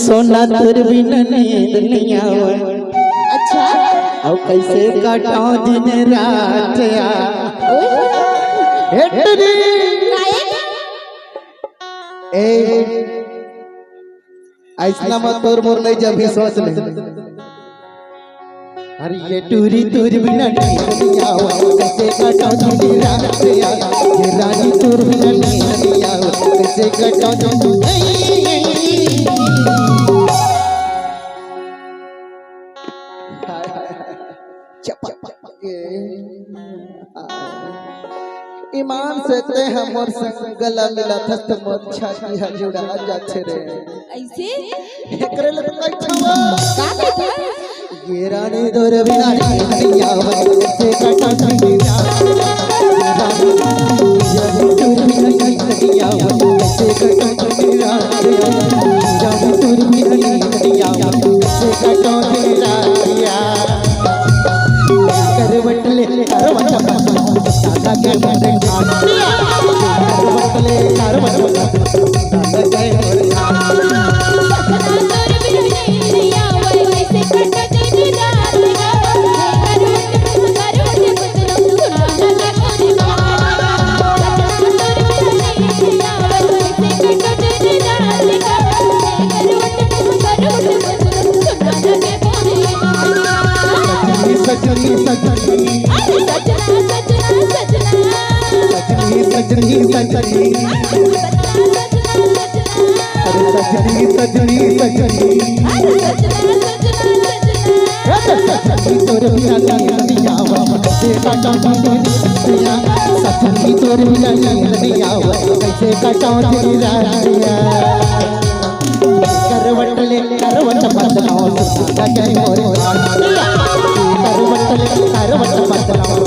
सोना तुर बिना नींद नहीं आवे। अच्छा अब कैसे काटाऊं दिन रात ऐसा मत तोर मोर नहीं जब भी सोच ले। अरे ये टूरी तुर बिना नींद नहीं आवे कैसे काटाऊं दिन रात ये रानी तुर बिना नींद नहीं आवे कैसे काटाऊं ईमान से ते हमर संग गला मिला थस्त मत छाती है जुड़ा जाछे रे ऐसे एकरे ले कई छवा का कहता ये रानी तोर बिना नहीं आवे से काटा दिया रानी तोर बिना नहीं आवे से काटा दिया रानी तोर बिना नहीं आवे से काटा दिया करवट ले करवट दादा के मरे खानिया करवट ले करवट दादा के मरे खानिया तोर बिना नहीं आवे कैसे कटा दिन रात करवट बदलो सुना के कोने तोर बिना नहीं आवे कैसे कटा दिन रात करवट बदलो सुना के कोने सजनी सजनी सजनी सजनी सजनी अरे सजनी सजनी सजनी तोर बिना नहीं आवे कैसे काटाऊं दिया सजनी तोर बिना नहीं आवे कैसे काटाऊं दिया करवट ले करवट बदलाओ दादा के मोरे खानिया करवट ले करवट बदलाओ